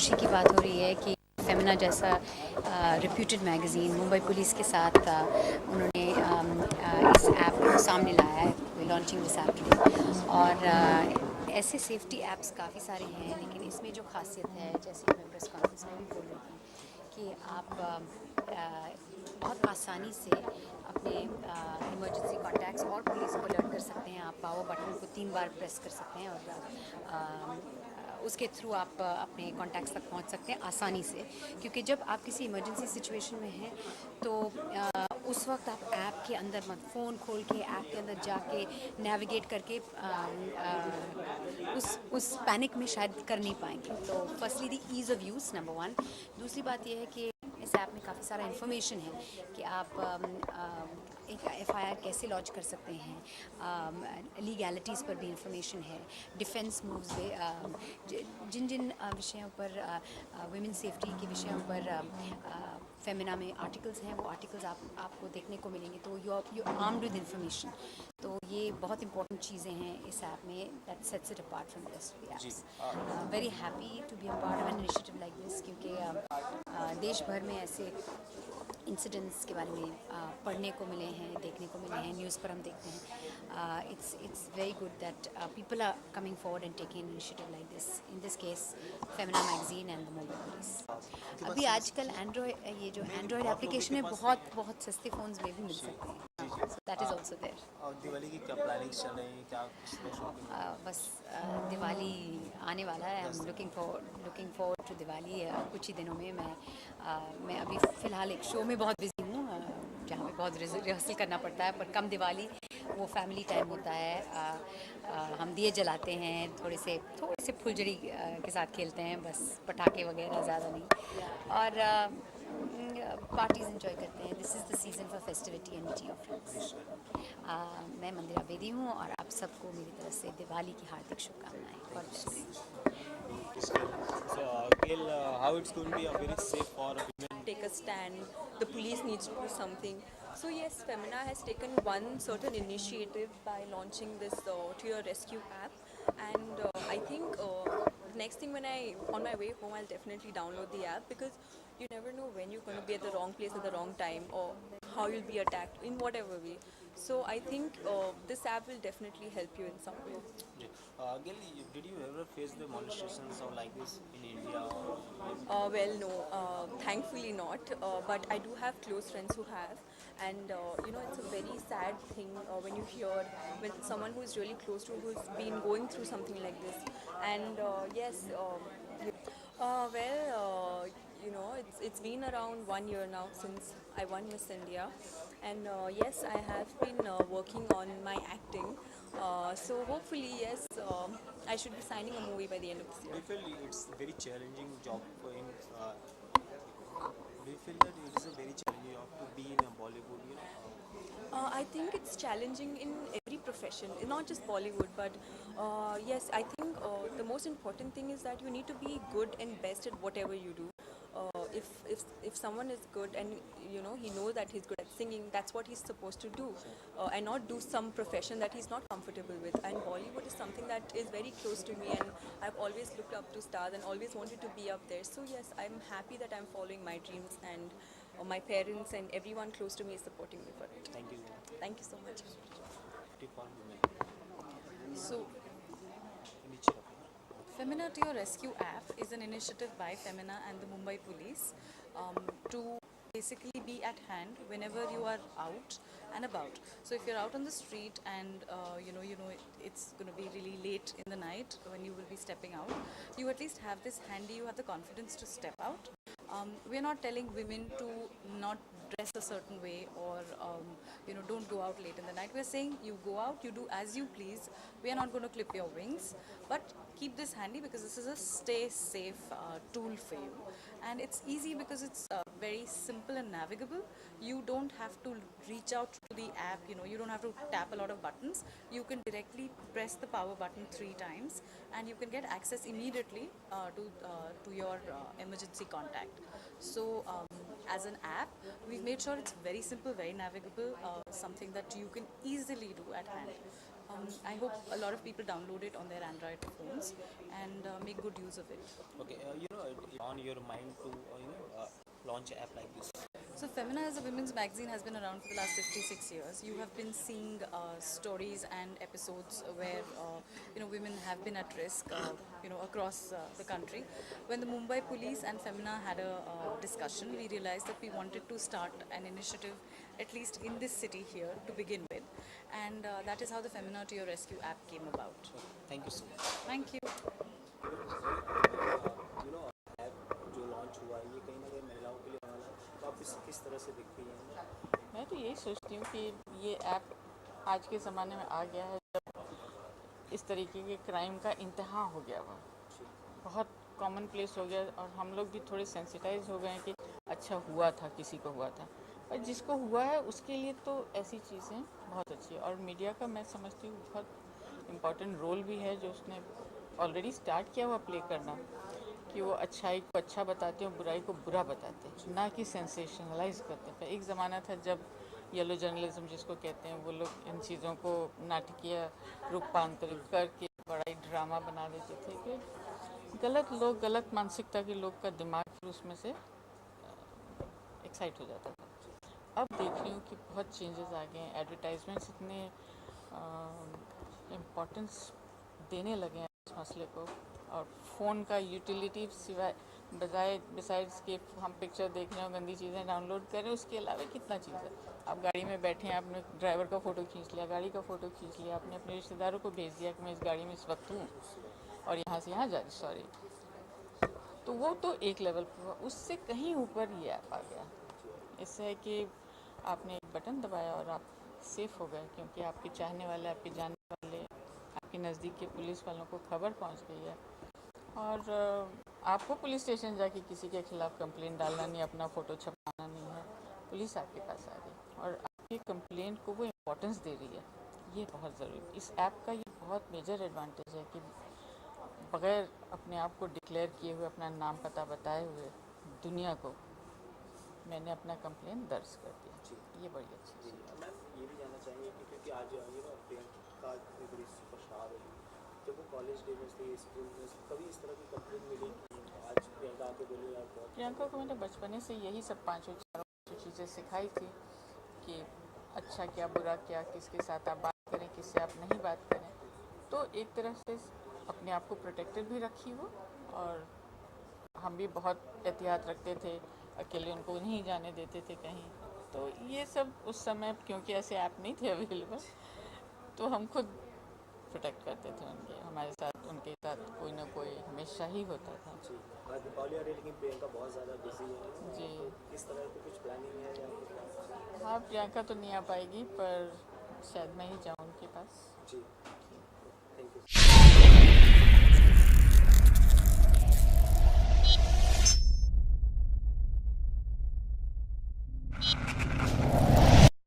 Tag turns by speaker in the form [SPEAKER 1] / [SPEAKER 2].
[SPEAKER 1] खुशी की बात हो रही है कि फेमिना जैसा रिप्यूटेड मैगज़ीन मुंबई पुलिस के साथ उन्होंने इस ऐप को सामने लाया है, लॉन्चिंग दिस ऐप टुडे। और ऐसे सेफ्टी ऐप्स काफ़ी सारे हैं, लेकिन इसमें जो खासियत है, जैसे कि मैं प्रेस कॉन्फ्रेंस में भी बोल रही थी, कि आप बहुत आसानी से अपने इमरजेंसी कॉन्टैक्ट्स और पुलिस को अलर्ट कर सकते हैं। आप पावर बटन को 3 बार प्रेस कर सकते हैं और उसके थ्रू आप अपने कॉन्टैक्ट्स तक पहुंच सकते हैं आसानी से। क्योंकि जब आप किसी इमरजेंसी सिचुएशन में हैं तो उस वक्त आप ऐप के अंदर मत, फ़ोन खोल के ऐप के अंदर जाके नेविगेट करके उस पैनिक में शायद कर नहीं पाएंगे। तो firstly the ease of use number one. दूसरी बात यह है कि इस ऐप में काफ़ी सारा इन्फॉर्मेशन है कि आप एक एफआईआर कैसे लॉन्च कर सकते हैं, लीगैलिटीज़ पर भी इंफॉर्मेशन है, डिफेंस मूव्स पे, जिन जिन विषयों पर, वुमेन सेफ्टी के विषयों पर फेमिना में आर्टिकल्स हैं, वो आर्टिकल्स आपको देखने को मिलेंगे। तो यू आर्म्ड विद इंफॉर्मेशन। तो ये बहुत इंपॉर्टेंट चीज़ें हैं इस ऐप में, that sets it apart from the rest of the apps. Very happy to be a part of an initiative like this, क्योंकि देश भर में ऐसे इंसिडेंट्स के बारे में पढ़ने को मिले हैं, देखने को मिले हैं, न्यूज़ पर हम देखते हैं। It's very good that people are coming forward and taking an initiative like this, in this case Femina magazine and the Mumbai police. अभी आजकल एंड्रॉयड, ये जो एंड्रॉयड एप्लीकेशन है, बहुत बहुत सस्ते फ़ोन्स में भी मिल सकते हैं। That is also there.
[SPEAKER 2] और दिवाली की क्या प्लानिंग्स चल रही हैं, क्या कुछ शॉपिंग?
[SPEAKER 1] बस दिवाली आने वाला है। I am looking forward to Diwali. कुछ ही दिनों में मैं अभी फ़िलहाल एक शो में बहुत बिज़ी हूँ, जहाँ पे बहुत रिहर्सल करना पड़ता है, पर कम दिवाली वो फैमिली टाइम होता है। हम दिए जलाते हैं, थोड़े से फुलझड़ी के साथ खेलते हैं, बस पटाखे वगैरह ज़्यादा नहीं। और पार्टीज़ इंजॉय करते हैं। This is the season for festivity and meeting of friends. मैं मंदिरा बेदी हूँ और आप सबको मेरी तरफ से दिवाली की हार्दिक शुभकामनाएं। God bless.
[SPEAKER 2] So, Gail, how it's going to be a very safe for women?
[SPEAKER 3] Take a stand, the police needs to do something. So yes, Femina has taken one certain initiative by launching this to your rescue app, and I think the next thing when I on my way home I'll definitely download the app, because you never know when you're going to be at the wrong place at the wrong time, or how you'll be attacked in whatever way. So I think this app will definitely help you in some way.
[SPEAKER 2] Yeah. Gail, did you ever face the molestations or like this in India? Or
[SPEAKER 3] Well, no, thankfully not. But I do have close friends who have, and it's a very sad thing when you hear when someone who is really close to who's been going through something like this. And yes, well, it's been around 1 year now since I won Miss India, and yes, I have been working on my acting. So hopefully, yes, I should be signing a movie by the end of this
[SPEAKER 2] do
[SPEAKER 3] year.
[SPEAKER 2] you feel it's very challenging job for in? Do you feel that it is a very challenging job to be in a Bollywood?
[SPEAKER 3] I think it's challenging in every profession, not just Bollywood, but yes, I think the most important thing is that you need to be good and best at whatever you do. If someone is good and he knows that he's good at singing, that's what he's supposed to do, and not do some profession that he's not comfortable with. And Bollywood is something that is very close to me, and I've always looked up to stars and always wanted to be up there. So yes, I'm happy that I'm following my dreams, and my parents and everyone close to me is supporting me for it.
[SPEAKER 2] Thank you.
[SPEAKER 3] Thank you so much.
[SPEAKER 2] Tip for women.
[SPEAKER 4] So,
[SPEAKER 2] Initiative.
[SPEAKER 4] Femina to Your Rescue app is an initiative by Femina and the Mumbai Police to basically be at hand whenever you are out and about. So, if you're out on the street and it's going to be really late in the night when you will be stepping out, you at least have this handy. You have the confidence to step out. We're not telling women to not dress a certain way or don't go out late in the night. We're saying you go out, you do as you please. We are not going to clip your wings, but keep this handy because this is a stay safe tool for you, and it's easy because it's very simple and navigable. You don't have to reach out to the app, you don't have to tap a lot of buttons. You can directly press the power button 3 times and you can get access immediately to your emergency contact. So as an app, we've made sure it's very simple, very navigable, something that you can easily do at hand. I hope a lot of people download it on their Android phones and make good use of it.
[SPEAKER 2] Okay, on your mind to launch an app like this?
[SPEAKER 4] So Femina as a women's magazine has been around for the last 56 years. You have been seeing stories and episodes where women have been at risk across the country. When the Mumbai police and Femina had a discussion, we realized that we wanted to start an initiative at least in this city here to begin with, and that is how the Femina to Your Rescue app came about.
[SPEAKER 2] Thank you so much.
[SPEAKER 4] Thank you.
[SPEAKER 2] App जो launch हुआ है ये कहीं ना कहीं महिलाओं के लिए होने वाला है, तो आप इसे किस तरह से देखती हैं?
[SPEAKER 5] मैं तो यही सोचती हूँ कि ये ऐप आज के ज़माने में आ गया है जब इस तरीके के क्राइम का इंतहा हो गया हुआ, बहुत कॉमन प्लेस हो गया और हम लोग भी थोड़े सेंसिटाइज हो गए हैं कि अच्छा हुआ था, किसी को हुआ था, पर जिसको हुआ है उसके लिए तो ऐसी चीज़ें बहुत अच्छी है। और मीडिया का मैं समझती हूँ बहुत इम्पॉर्टेंट रोल भी है जो उसने ऑलरेडी स्टार्ट किया हुआ प्ले करना, कि वो अच्छाई को अच्छा बताते हैं, बुराई को बुरा बताते हैं, ना कि सेंसेशनलाइज करते हैं। एक ज़माना था जब येलो जर्नलिज्म जिसको कहते हैं, वो लोग इन चीज़ों को नाटकीय रूपांतरित करके बड़ा ही ड्रामा बना देते थे कि गलत मानसिकता के लोग का दिमाग फिर उसमें से एक्साइट हो जाता था। अब देख रही हूँ कि बहुत चेंजेस आ गए हैं, एडवर्टाइजमेंट्स इतने इम्पोर्टेंस देने लगे हैं इस मसले को, और फ़ोन का यूटिलिटी सिवाय बजाय बिसाइड्स के हम पिक्चर देख रहे हो, गंदी चीज़ें डाउनलोड कर रहे हैं, उसके अलावा कितना चीज़ है। आप गाड़ी में बैठे हैं, आपने ड्राइवर का फ़ोटो खींच लिया, गाड़ी का फ़ोटो खींच लिया, आपने अपने रिश्तेदारों को भेज दिया कि मैं इस गाड़ी में इस वक्त हूँ और यहाँ से यहाँ जा रही, सॉरी। तो वो तो एक लेवल पर हुआ, उससे कहीं ऊपर ये ऐप आ गया। इससे है कि आपने एक बटन दबाया और आप सेफ़ हो गए, क्योंकि आपके चाहने वाले, आपके जानने वाले, आपके नज़दीक के पुलिस वालों को खबर पहुंच गई है। और आपको पुलिस स्टेशन जाके किसी के खिलाफ कंप्लेंट डालना नहीं, अपना फ़ोटो छपाना नहीं है, पुलिस आपके पास आ गई और आपकी कंप्लेंट को वो इम्पोर्टेंस दे रही है। ये बहुत ज़रूरी, इस ऐप का ये बहुत मेजर एडवांटेज है कि बग़ैर अपने आप को डिक्लेयर किए हुए, अपना नाम पता बताए हुए दुनिया को मैंने अपना कंप्लेंट दर्ज कर दिया। ये बड़ी अच्छी चीज़ है।
[SPEAKER 2] मैम ये भी जानना चाहेंगे कि क्योंकि आज प्रियंका इतनी बड़ी सुपरस्टार है, जब वो कॉलेज डे में थी, स्कूल में, कभी इस तरह की कंप्लेंट मिली कि आज प्रियंका आके बोली यार बहुत?
[SPEAKER 5] प्रियंका को मैंने बचपने से यही सब पाँचों चीज़ें सिखाई थी कि अच्छा क्या, बुरा क्या, किसके साथ आप बात करें, किससे आप नहीं बात करें। तो एक तरह से अपने आप को प्रोटेक्टेड भी रखी वो, और हम भी बहुत एहतियात रखते थे, अकेले उनको नहीं जाने देते थे कहीं। तो ये सब उस समय, क्योंकि ऐसे ऐप नहीं थे अवेलेबल, तो हम खुद प्रोटेक्ट करते थे उनके, हमारे साथ उनके साथ कोई ना कोई हमेशा ही होता था।
[SPEAKER 2] जी, आज दीपावली आ रही है लेकिन प्रियंका बहुत ज़्यादा बिजी है
[SPEAKER 5] जी।
[SPEAKER 2] तो किस तरह की कुछ प्लानिंग है या कुछ?
[SPEAKER 5] हाँ, प्रियंका तो नहीं आ पाएगी, पर शायद मैं ही जाऊँ उनके पास।
[SPEAKER 2] जी